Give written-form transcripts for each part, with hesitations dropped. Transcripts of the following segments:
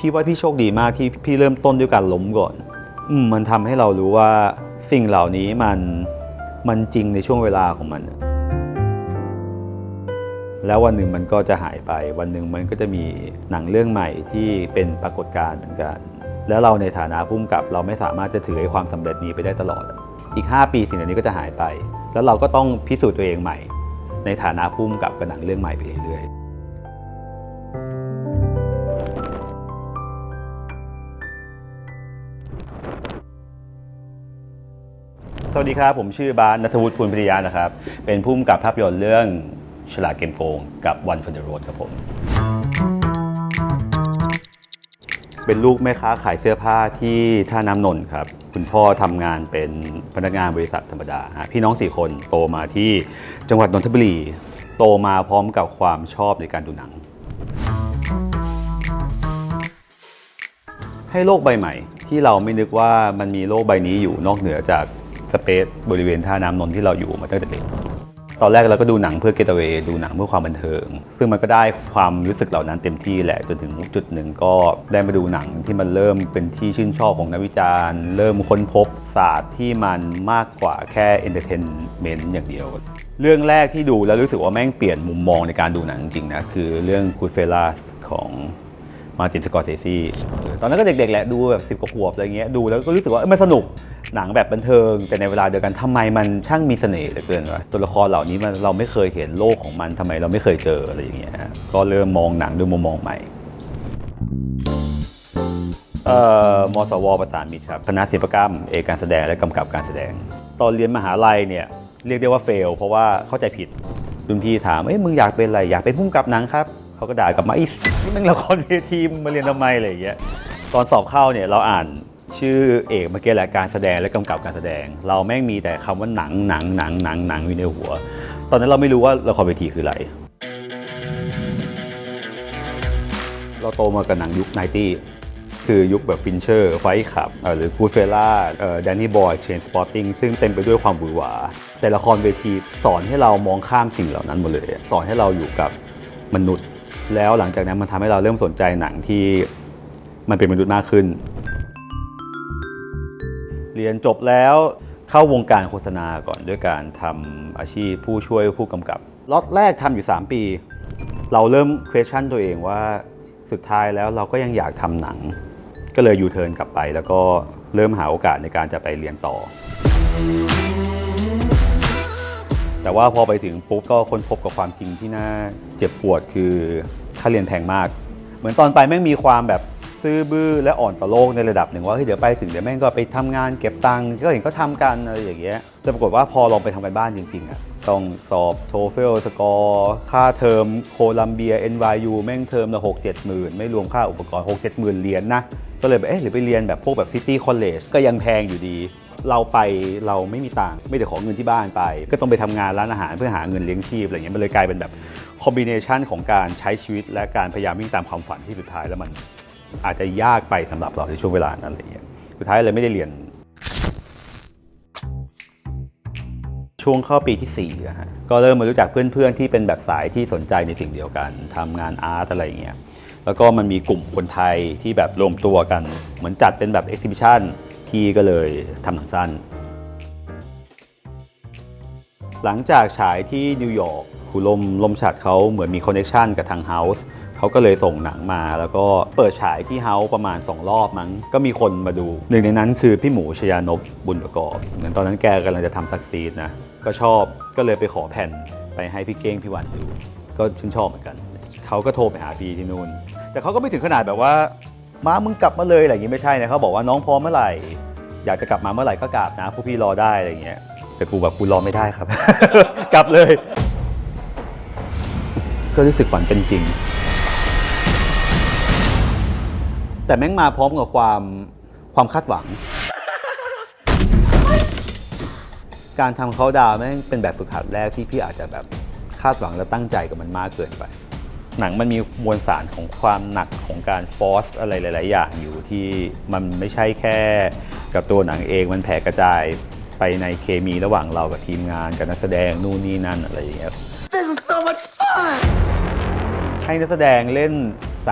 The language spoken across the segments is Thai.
พี่ว่าพี่โชคดีมากที่พี่เริ่มต้นด้วยการล้มก่อนมันทำให้เรารู้ว่าสิ่งเหล่านี้มันจริงในช่วงเวลาของมันแล้ววันหนึ่งมันก็จะหายไปวันหนึ่งมันก็จะมีหนังเรื่องใหม่ที่เป็นปรากฏการณ์เหมือนกันแล้วเราในฐานะผู้กำกับเราไม่สามารถจะถือไอ้ความสำเร็จนี้ไปได้ตลอดอีก5 ปีสิ่งเหล่านี้ก็จะหายไปแล้วเราก็ต้องพิสูจน์ตัวเองใหม่ในฐานะผู้กำกับกับหนังเรื่องใหม่ไปเรื่อยๆสวัสดีครับผมชื่อบาส ณัฐวุฒิ ภูลพิทยานะครับเป็นผู้กำกับภาพยนตร์เรื่องฉลาดเกมโกงกับ One for the Road ครับผมเป็นลูกแม่ค้าขายเสื้อผ้าที่ท่าน้ำนนท์ครับคุณพ่อทำงานเป็นพนักงานบริษัทธรรมดาพี่น้อง4 คนโตมาที่จังหวัดนนทบุรีโตมาพร้อมกับความชอบในการดูหนังให้โลกใบใหม่ที่เราไม่นึกว่ามันมีโลกใบนี้อยู่นอกเหนือจากสเปซบริเวณท่าน้ำนนท์ที่เราอยู่มาตั้งแต่เด็กตอนแรกเราก็ดูหนังเพื่อ get away ดูหนังเพื่อความบันเทิงซึ่งมันก็ได้ความรู้สึกเหล่านั้นเต็มที่แหละจนถึงจุดหนึ่งก็ได้มาดูหนังที่มันเริ่มเป็นที่ชื่นชอบของนักวิจารณ์เริ่มค้นพบศาสตร์ที่มันมากกว่าแค่ entertainment อย่างเดียวเรื่องแรกที่ดูแล้วรู้สึกว่าแม่งเปลี่ยนมุมมองในการดูหนังจริงๆนะคือเรื่อง Goodfellas ของมาร์ติน สกอร์เซซีตอนนั้นก็เด็กๆแหละดูแบบ10 กว่าขวบอะไรเงี้ยดูแล้วก็รู้สึกว่ามันสนุกหนังแบบบันเทิงแต่ในเวลาเดียวกันทำไมมันช่างมีเสน่ห์เหลือเกินวะตัวละครเหล่านี้เราไม่เคยเห็นโลกของมันทำไมเราไม่เคยเจออะไรอย่างเงี้ยก็เริ่มมองหนังด้วยมุมมองใหม่มสวประสานมิตรครับคณะศิลปกรรมเอกการแสดงและกำกับการแสดงตอนเรียนมหาลัยเนี่ยเรียกได้ว่าเฟลเพราะว่าเข้าใจผิดรุ่นพี่ถามมึงอยากเป็นอะไรอยากเป็นผู้กำกับหนังครับเขาก็ด่ากลับมานี่มันละครเวทีมึงมาเรียนทำไมอะไรอย่างเงี้ยตอนสอบเข้าเนี่ยเราอ่านชื่อเอกเมื่อกี้แหละการแสดงและกำกับการแสดงเราแม่งมีแต่คำว่าหนังอยู่ในหัวตอนนั้นเราไม่รู้ว่าละครเวทีคืออะไรเราโตมากับหนังยุค90คือยุคแบบฟินเชอร์ไฟท์คลับหรือกูดเฟล่าแดนนี่บอยเชนสปอร์ติ้งซึ่งเต็มไปด้วยความหวือหวาแต่ละครเวทีสอนให้เรามองข้ามสิ่งเหล่านั้นหมดเลยสอนให้เราอยู่กับมนุษย์แล้วหลังจากนั้นมันทำให้เราเริ่มสนใจหนังที่มันเป็นมนุษย์มากขึ้นเรียนจบแล้วเข้าวงการโฆษณาก่อนด้วยการทำอาชีพผู้ช่วยผู้กำกับล็อตแรกทำอยู่3 ปีเราเริ่ม question ตัวเองว่าสุดท้ายแล้วเราก็ยังอยากทำหนังก็เลยยูเทิร์นกลับไปแล้วก็เริ่มหาโอกาสในการจะไปเรียนต่อแต่ว่าพอไปถึงปุ๊บก็ค้นพบกับความจริงที่น่าเจ็บปวดคือค่าเรียนแพงมากเหมือนตอนไปแม่งมีความแบบซื่อบื้อและอ่อนต่อโลกในระดับหนึ่งว่าเดี๋ยวไปถึงเดี๋ยวแม่งก็ไปทำงานเก็บตังค์ก็เห็นก็ทำกันอะไรอย่างเงี้ยแต่ปรากฏว่าพอลองไปทำกันบ้านจริงๆอ่ะต้องสอบโทเฟลสกอร์ค่าเทอมโคลัมเบีย NYU แม่งเทอมละ 6-7 หมื่นไม่รวมค่าอุปกรณ์ 6-7 หมื่นเหรียญนะก็เลยแบบหรือไปเรียนแบบพวกแบบซิตี้คอลเลจก็ยังแพงอยู่ดีเราไปเราไม่มีตังค์ไม่ได้ขอเงินที่บ้านไปก็ต้องไปทำงานร้านอาหารเพื่อหาเงินเลี้ยงชีพอะไรเงี้ยมันเลยกลายเป็นแบบคอมบิเนชันของการใช้ชีวิตและการพยายามวิ่งตามความฝันที่สุดท้ายแล้วมันอาจจะยากไปสำหรับเราในช่วงเวลานั้นอะไรเงี้ยสุดท้ายเลยไม่ได้เรียนช่วงเข้าปีที่4ฮะก็เริ่มมารู้จักเพื่อนๆที่เป็นแบบสายที่สนใจในสิ่งเดียวกันทำงานอาร์ตอะไรเงี้ยแล้วก็มันมีกลุ่มคนไทยที่แบบรวมตัวกันเหมือนจัดเป็นแบบเอ็กซิบิชันพี่ก็เลยทำหนังสั้นหลังจากฉายที่นิวยอร์กคุณลมฉัดเขาเหมือนมีคอนเนคชันกับทางเฮาส์เขาก็เลยส่งหนังมาแล้วก็เปิดฉายที่เฮาส์ประมาณ2 รอบมั้งก็มีคนมาดูหนึ่งในนั้นคือพี่หมูชยานพบุญประกอบเหมือนตอนนั้นแกกำลังจะทำซักซีดนะก็ชอบก็เลยไปขอแผ่นไปให้พี่เก้งพี่วันดูก็ชื่นชอบเหมือนกันเขาก็โทรไปหาพี่ที่นู่นแต่เขาก็ไม่ถึงขนาดแบบว่ามามึงกลับมาเลยอะไรอย่างงี้ไม่ใช่นะเขาบอกว่าน้องพร้อมเมื่อไหร่อยากจะกลับมาเมื่อไหร่ก็กลับนะพวกพี่รอได้อะไรอย่างเงี้ยแต่กูแบบกูรอไม่ได้ครับ กลับเลยก็รู้สึกฝันเป็นจริงแต่แม่งมาพร้อมกับความคาดหวังการทำเขาดาวแม่งเป็นแบบฝึกหัดแรกที่พี่อาจจะแบบคาดหวังและตั้งใจกับมันมากเกินไปหนังมันมีมวลสารของความหนักของการฟอร์สอะไรหลายๆอย่างอยู่ที่มันไม่ใช่แค่กับตัวหนังเองมันแผ่กระจายไปในเคมีระหว่างเรากับทีมงานกับนักแสดงนู่นนี่นั่นอะไรอย่างเงี้ย This is so much fun ให้นักแสดงเล่น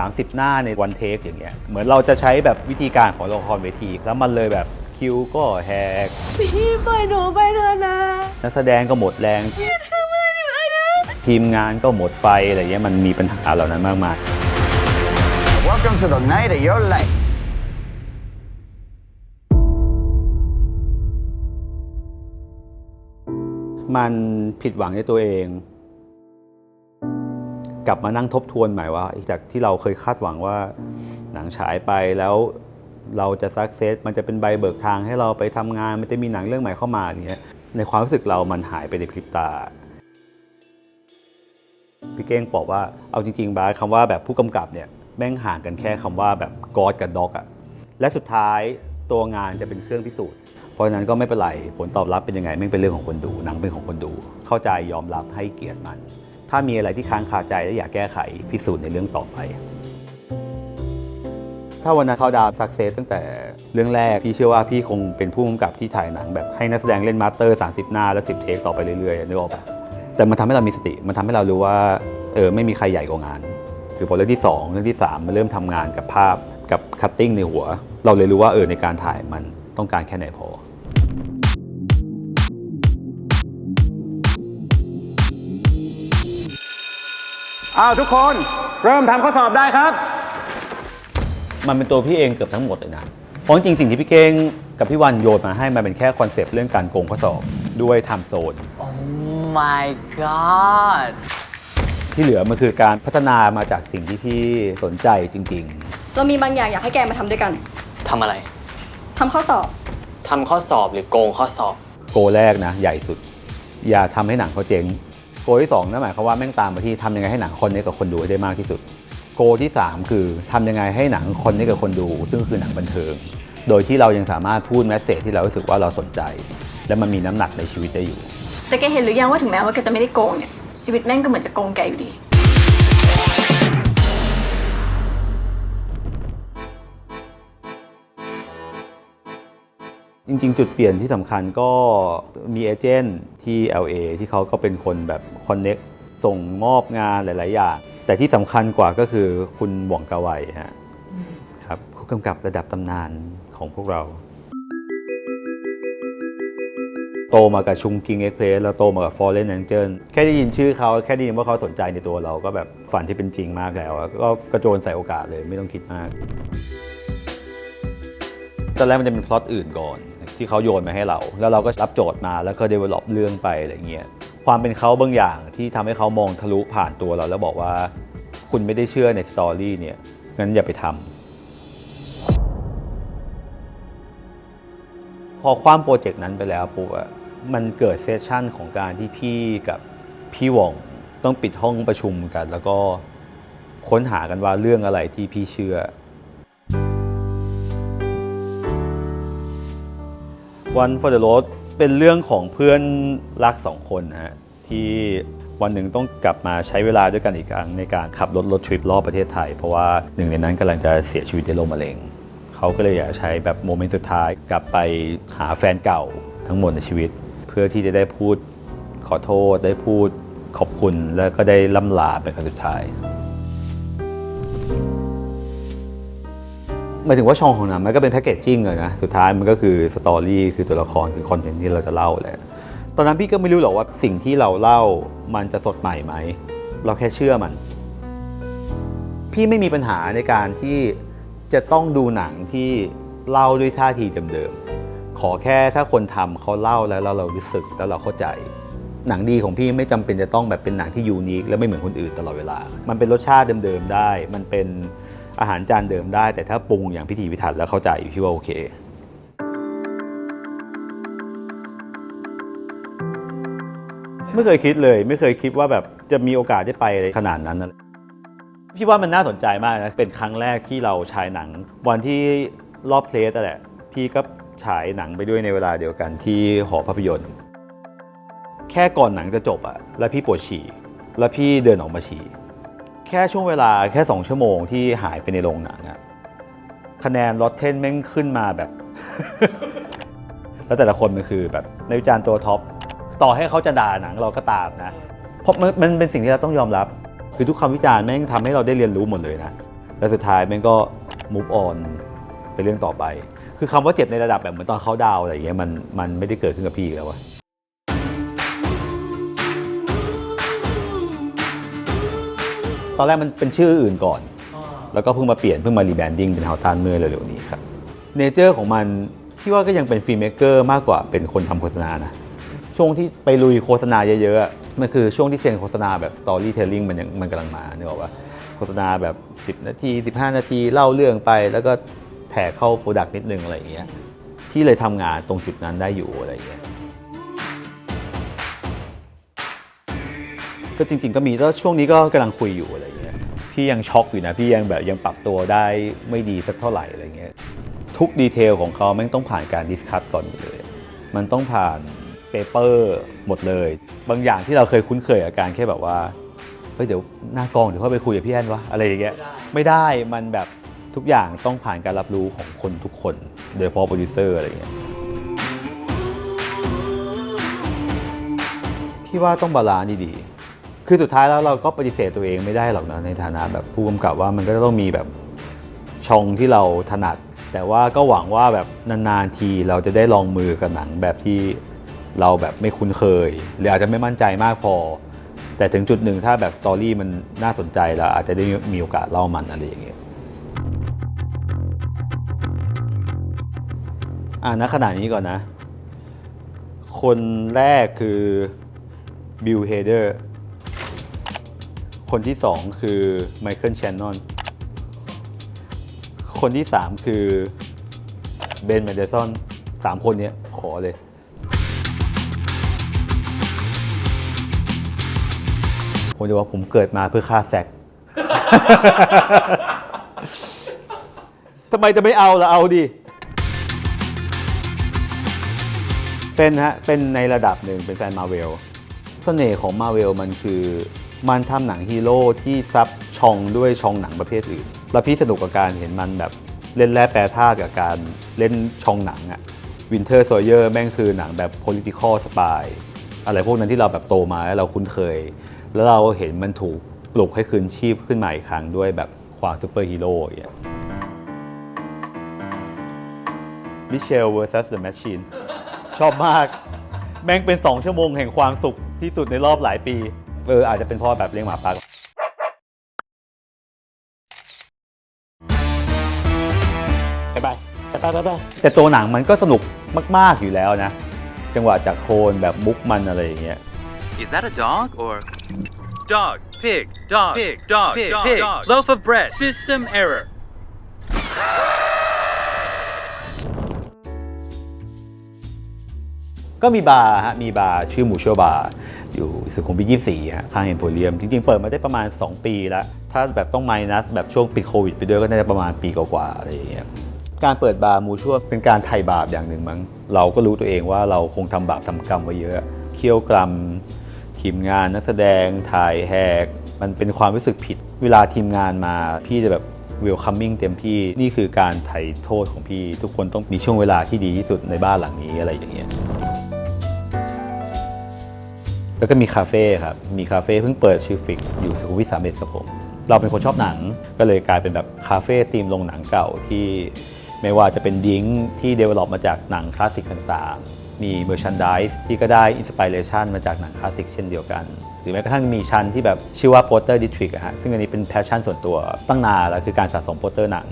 30 หน้าในวันเทคอย่างเงี้ยเหมือนเราจะใช้แบบวิธีการของละครเวทีแล้วมันเลยแบบคิวก็แหกพี่ปล่อยหนูไปเถอะนะนักแสดงก็หมดแรงทีมงานก็หมดไฟอะไรเงี้ยมันมีปัญหาเหล่านั้นมากมาย Welcome to the night of your life มันผิดหวังในตัวเองกลับมานั่งทบทวนใหม่ว่าจากที่เราเคยคาดหวังว่าหนังฉายไปแล้วเราจะซักเซสมันจะเป็นใบเบิกทางให้เราไปทำงานมันจะมีหนังเรื่องใหม่เข้ามาอย่างเงี้ยในความรู้สึกเรามันหายไปในพริบตาพี่เก้งบอกว่าเอาจริงๆบาสคำว่าแบบผู้กำกับเนี่ยแม่งห่างกันแค่คำว่าแบบกอดกับด็อกอะและสุดท้ายตัวงานจะเป็นเครื่องพิสูจน์เพราะฉะนั้นก็ไม่เป็นไรผลตอบรับเป็นยังไงไม่เป็นเรื่องของคนดูหนังเป็นของคนดูเข้าใจยอมรับให้เกียรติมันถ้ามีอะไรที่ค้างคาใจและอยากแก้ไขพิสูจน์ในเรื่องต่อไปถ้าวันนั้นเขาดาวซักเซสตั้งแต่เรื่องแรกพี่เชื่อว่าพี่คงเป็นผู้กำกับที่ถ่ายหนังแบบให้นักแสดงเล่นมาสเตอร์30 หน้าแล้ว10 เทคต่อไปเรื่อยๆนึกออกปะแต่มันทำให้เรามีสติมันทำให้เรารู้ว่าไม่มีใครใหญ่กว่างานคือพอเรื่องที่2เรื่องที่3มันเริ่มทำงานกับภาพกับคัตติ้งในหัวเราเลยรู้ว่าในการถ่ายมันต้องการแค่ไหนพอทุกคนเริ่มทำข้อสอบได้ครับมันเป็นตัวพี่เองเกือบทั้งหมดเลยนะเพราะจริงๆสิ่งที่พี่เก้งกับพี่วันโยนมาให้มันเป็นแค่คอนเซปต์เรื่องการโกงข้อสอบด้วยไทม์โซน Oh my god ที่เหลือมันคือการพัฒนามาจากสิ่งที่พี่สนใจจริงเรามีบางอย่างอยากให้แกมาทำด้วยกันทำอะไรทำข้อสอบทำข้อสอบหรือโกงข้อสอบโกแรกนะใหญ่สุดอย่าทำให้หนังเขาเจ๊งโกที่2นั่นหมายความว่าแม่งตามมาที่ทำยังไงให้หนังคอนเนคกับคนดูได้มากที่สุดโกที่3คือทำยังไงให้หนังคอนเนคกับคนดูซึ่งคือหนังบันเทิงโดยที่เรายังสามารถพูดแมสเสจที่เรารู้สึกว่าเราสนใจและมันมีน้ำหนักในชีวิตได้อยู่แต่แกเห็นหรือยังว่าถึงแม้ว่าแกจะไม่ได้โกงเนี่ยชีวิตแม่งก็เหมือนจะโกงแกอยู่ดีจริงๆจุดเปลี่ยนที่สำคัญก็มีเอเจนต์ที่ LA ที่เขาก็เป็นคนแบบคอนเนคส่งมอบงานหลายๆอย่างแต่ที่สำคัญกว่าก็คือคุณหว่องกาไวฮะครับผู้กำกับระดับตำนานของพวกเราโตมากับชุงกิงเอ็กเพรสแล้วโตมากับ Fallen Angel แค่ได้ยินชื่อเขาแค่ได้ยินว่าเขาสนใจในตัวเราก็แบบฝันที่เป็นจริงมากแล้วก็กระโจนใส่โอกาสเลยไม่ต้องคิดมากตอนแรกมันจะเป็นพล็อตอื่นก่อนที่เขาโยนมาให้เราแล้วเราก็รับโจทย์มาแล้วก็ develop เรื่องไปอะไรเงี้ยความเป็นเขาบางอย่างที่ทำให้เขามองทะลุผ่านตัวเราแล้วบอกว่าคุณไม่ได้เชื่อในสตอรี่เนี่ยงั้นอย่าไปทำพอคว้ามโปรเจกต์นั้นไปแล้วปุ๊บมันเกิดเซสชั่นของการที่พี่กับพี่หว่องต้องปิดห้องประชุมกันแล้วก็ค้นหากันว่าเรื่องอะไรที่พี่เชื่อOne for the Road เป็นเรื่องของเพื่อนรัก2 คนฮะที่วันหนึ่งต้องกลับมาใช้เวลาด้วยกันอีกครั้งในการขับรถทริปรอบประเทศไทยเพราะว่าหนึ่งในนั้นกำลังจะเสียชีวิตด้วยโรคมะเร็งเขาก็เลยอยากใช้แบบโมเมนต์สุดท้ายกลับไปหาแฟนเก่าทั้งหมดในชีวิตเพื่อที่จะได้พูดขอโทษได้พูดขอบคุณแล้วก็ได้ล่ำลาเป็นครั้งสุดท้ายหมายถึงว่าช่องของหนังมันก็เป็นแพคเกจจิ้งเลยนะสุดท้ายมันก็คือสตอรี่คือตัวละครคือคอนเทนต์ที่เราจะเล่าแหละตอนนั้นพี่ก็ไม่รู้หรอกว่าสิ่งที่เราเล่ามันจะสดใหม่ไหมเราแค่เชื่อมันพี่ไม่มีปัญหาในการที่จะต้องดูหนังที่เล่าด้วยท่าทีเดิมๆขอแค่ถ้าคนทำเขาเล่าแล้วเรารู้สึกแล้วเราเข้าใจหนังดีของพี่ไม่จำเป็นจะต้องแบบเป็นหนังที่ยูนิคและไม่เหมือนคนอื่นตลอดเวลามันเป็นรสชาติเดิมๆได้มันเป็นอาหารจานเดิมได้แต่ถ้าปรุงอย่างพิถีพิถันแล้วเข้าใจพี่ว่าโอเคไม่เคยคิดเลยไม่เคยคิดว่าแบบจะมีโอกาสได้ไปขนาดนั้นนะพี่ว่ามันน่าสนใจมากนะเป็นครั้งแรกที่เราฉายหนังวันที่รอบเพลสแหละพี่ก็ฉายหนังไปด้วยในเวลาเดียวกันที่หอภาพยนตร์แค่ก่อนหนังจะจบแล้วพี่ปวดฉี่แล้วพี่เดินออกมาฉี่แค่ช่วงเวลาแค่2 ชั่วโมงที่หายไปในโรงหนังคะแนนRottenแม่งขึ้นมาแบบ แล้วแต่ละคนมันคือแบบในวิจารณ์ตัวท็อปต่อให้เขาจะด่าหนังเราก็ตามนะเพราะมันเป็นสิ่งที่เราต้องยอมรับคือทุกคำวิจารณ์แม่งทำให้เราได้เรียนรู้หมดเลยนะ แล้วสุดท้ายแม่งก็ move on ไปเรื่องต่อไปคือคำว่าเจ็บในระดับแบบเหมือนตอนเขาดาวอะไรอย่างเงี้ยมันไม่ได้เกิดขึ้นกับพี่อีกแล้ววะตอนแรกมันเป็นชื่ออื่นก่อนแล้วก็เพิ่งมาเปลี่ยนเพิ่งมารีแบรนดิ้งเป็นเฮาตันเมื่อเร็วๆนี้ครับเนเจอร์ของมันพี่ว่าก็ยังเป็นฟิล์มเมกเกอร์มากกว่าเป็นคนทำโฆษณานะช่วงที่ไปลุยโฆษณาเยอะๆมันคือช่วงที่เทรนด์โฆษณาแบบ storytelling มันกำลังมาเนี่ยบอกว่าโฆษณาแบบ10นาที15นาทีเล่าเรื่องไปแล้วก็แถกเข้าโปรดักต์นิดนึงอะไรอย่างเงี้ยพี่เลยทำงานตรงจุดนั้นได้อยู่อะไรอย่างเงี้ยก็จริงๆก็มีแล้วช่วงนี้ก็กำลังคุยอยู่อะไรอย่างเงี้ยพี่ยังช็อกอยู่นะพี่ยังแบบยังปรับตัวได้ไม่ดีสักเท่าไหร่อะไรเงี้ยทุกดีเทลของเขาแม่งต้องผ่านการดิสคัสก่อนเลยมันต้องผ่านเปเปอร์หมดเลยบางอย่างที่เราเคยคุ้นเคยกับการแค่แบบว่าเฮ้ยเดี๋ยวหน้ากองเดี๋ยวเขาไปคุยกับพี่แอนวะอะไรอย่างเงี้ยไม่ได้มันแบบทุกอย่างต้องผ่านการรับรู้ของคนทุกคนโดยเฉพาะโปรดิวเซอร์อะไรอย่างเงี้ยพี่ว่าต้องบาลานซ์ดีๆคือสุดท้ายแล้วเราก็ปฏิเสธตัวเองไม่ได้หรอกนะในฐานะแบบผู้กำกับว่ามันก็ต้องมีแบบช่องที่เราถนัดแต่ว่าก็หวังว่าแบบนานๆทีเราจะได้ลองมือกับหนังแบบที่เราแบบไม่คุ้นเคยหรืออาจจะไม่มั่นใจมากพอแต่ถึงจุดหนึ่งถ้าแบบสตอรี่มันน่าสนใจแล้วอาจจะได้มีโอกาสเล่ามันอะไรอย่างเงี้ยณขณะนี้ก่อนนะคนแรกคือบิลเฮเดอร์คนที่2คือไมเคิลแชนนอนคนที่3คือเบน แมนเดลสัน3คนนี้ขอเลยผมจะว่าผมเกิดมาเพื่อฆ่าแซก ทำไมจะไม่เอาล่ะเอาดิเป็นในระดับหนึ่งเป็นแฟนมาเวลเสน่ห์ของมาเวลมันคือมันทำหนังฮีโร่ที่ซับช่องด้วยช่องหนังประเภทอื่นแล้วพี่สนุกกับการเห็นมันแบบเล่นแร่แปรธาตุกับการเล่นช่องหนังอะวินเทอร์โซเยอร์แม่งคือหนังแบบ political spy อะไรพวกนั้นที่เราแบบโตมาแล้วเราคุ้นเคยแล้วเราเห็นมันถูกปลุกให้คืนชีพขึ้นมาอีกครั้งด้วยแบบความซูเปอร์ฮีโร่อย่างเงี้ย Michelle vs The Machine ชอบมากแม่งเป็น2ชั่วโมงแห่งความสุขที่สุดในรอบหลายปีอาจจะเป็นเพราะแบบเลี้ยงหมาป่าไปแต่ตัวหนังมันก็สนุกมากๆอยู่แล้วนะจังหวะจากโคนแบบมุกมันอะไรอย่างเงี้ย Is that a dog or dog pig dog pig dog pig pig loaf of bread system errorก็มีบาร์มีบาร์ชื่อมูชัวบาร์อยู่สุขุมวิท24ฮะข้างเอ็มโพเรียมจริงๆเปิดมาได้ประมาณ2ปีแล้วถ้าแบบต้องไมนัสแบบช่วงปิดโควิดไปด้วยก็น่าจะประมาณปีกว่าๆอะไรอย่างเงี้ยการเปิดบาร์มูชัวเป็นการไถ่บาปอย่างหนึ่งมั้งเราก็รู้ตัวเองว่าเราคงทำบาปทำกรรมไว้เยอะเคี่ยวกรรมทีมงานนักแสดงถ่ายแหกมันเป็นความรู้สึกผิดเวลาทีมงานมาพี่จะแบบwelcoming เต็มที่นี่คือการไถ่โทษของพี่ทุกคนต้องมีช่วงเวลาที่ดีที่สุดในบ้านหลังนี้อะไรอย่างเงี้ยแล้วก็มีคาเฟ่ครับมีคาเฟ่เพิ่งเปิดชื่อฟิกอยู่สุขุมวิท31ครับผมเราเป็นคนชอบหนังก็เลยกลายเป็นแบบคาเฟ่ธีมโรงหนังเก่าที่ไม่ว่าจะเป็นดิ้งที่ develop มาจากหนังคลาสสิกต่างๆมี merchandise ที่ก็ได้ inspiration มาจากหนังคลาสสิกเช่นเดียวกันหรือแม้กระทั่งมีชั้นที่แบบชื่อว่า Poster District อะฮะซึ่งอันนี้เป็น passion ส่วนตัวตั้งนานแล้วคือการสะสมโปสเตอร์หนัง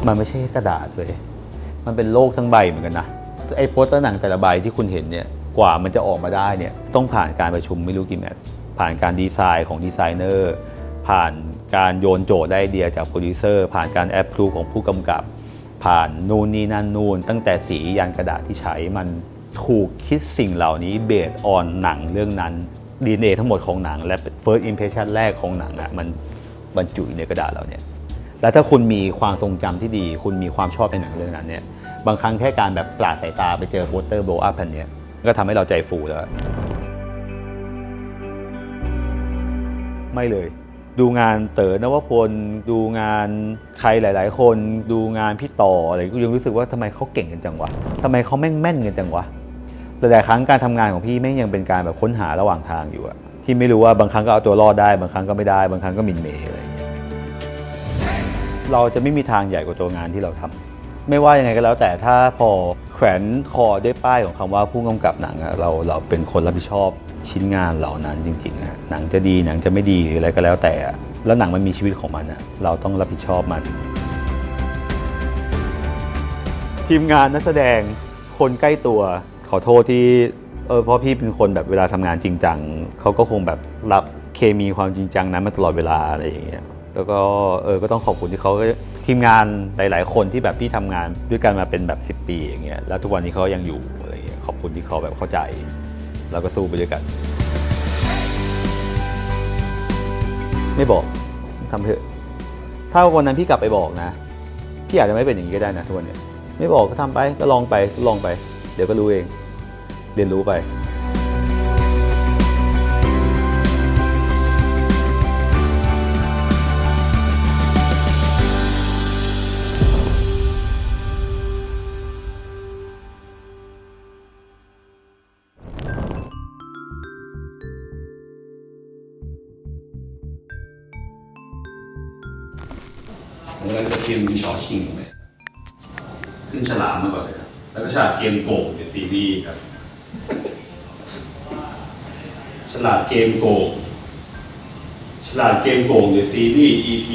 มันไม่ใช่กระดาษเลยมันเป็นโลกทั้งใบเหมือนกันนะไอ้โปสเตอร์หนังแต่ละใบที่คุณเห็นเนี่ยกว่ามันจะออกมาได้เนี่ยต้องผ่านการประชุมไม่รู้กี่แมตช์ผ่านการดีไซน์ของดีไซเนอร์ผ่านการโยนโจทย์ได้ไอเดียจากโปรดิวเซอร์ผ่านการแอปพรูฟของผู้กำกับผ่านนู่นนี่นั่นนู่นตั้งแต่สียันกระดาษที่ใช้มันถูกคิดสิ่งเหล่านี้เบสออนหนังเรื่องนั้น DNA ทั้งหมดของหนังและ first impression แรกของหนังมันบรรจุอยู่ในกระดาษเราเนี่ยแล้วถ้าคุณมีความทรงจำที่ดีคุณมีความชอบในหนังเรื่องนั้นเนี่ยบางครั้งแค่การแบบปราดสายตาไปเจอโปสเตอร์โบว์อัพแผ่นนี้ก็ทำให้เราใจฟูแล้วไม่เลยดูงานเต๋อนวพลดูงานใครหลายๆคนดูงานพี่ต่ออะไรก็ยังรู้สึกว่าทำไมเขาเก่งกันจังวะทำไมเขาแม่นกันจังวะแต่ครั้งการทำงานของพี่แม่งยังเป็นการแบบค้นหาระหว่างทางอยู่อะท ที่ไม่รู้ว่าบางครั้งก็เอาตัวรอดได้บางครั้งก็ไม่ได้บางครั้งก็หมินเหมอะไรอย่างเงี้ยเราจะไม่มีทางใหญ่กว่าตัวงานที่เราทำไม่ว่ายังไงก็แล้วแต่ถ้าพอแขวนคอด้วยป้ายของคำว่าผู้กำกับหนังอะเราเป็นคนรับผิดชอบชิ้นงานเหล่านั้นจริงๆอะหนังจะดีหนังจะไม่ดีหรืออะไรก็แล้วแต่แล้วหนังมันมีชีวิตของมันอะเราต้องรับผิดชอบมันทีมงานนักแสดงคนใกล้ตัวขอโทษที่เพราะพี่เป็นคนแบบเวลาทำงานจริงจังเขาก็คงแบบรับเคมีความจริงจังนั้นมาตลอดเวลาอะไรอย่างเงี้ยแล้วก็ก็ต้องขอบคุณที่เขาทีมงานหลายๆคนที่แบบพี่ทำงานด้วยกันมาเป็นแบบ10 ปีอย่างเงี้ยแล้วทุกวันนี้เขายังอยู่อะไรอย่างเงี้ยขอบคุณที่เขาแบบเข้าใจแล้วก็สู้ไปด้วยกันไม่บอกทำเถอะถ้าวันนั้นพี่กลับไปบอกนะพี่อาจจะไม่เป็นอย่างนี้ก็ได้นะทุกวันนี้ไม่บอกก็ทำไปก็ลองไปเดี๋ยวก็รู้เองเรียนรู้ไปแล้วก็พิมพ์ชอชิงเลยขึ้นฉลามมาก่อนเลยครับแล้วก็ฉลาดเกมโกงในซีรีส์ครับฉลาดเกมโกงในซีรีส์ EP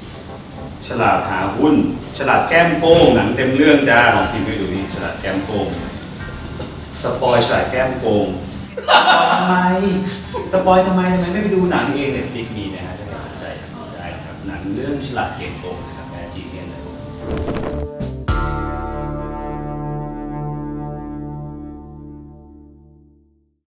1ฉลาดหาหุ้นฉลาดแก้มโป้งหนังเต็มเรื่องจ้าลองพิมพ์ไปดูนี่ฉลาดแก้มโป้งสปอยฉลาดแก้มโกงทำไมไม่ไปดูหนังเองเนี่ยฟิกมีนะฮะถ้าใครสนใจได้ครับหนังเรื่องฉลาดเกมโกง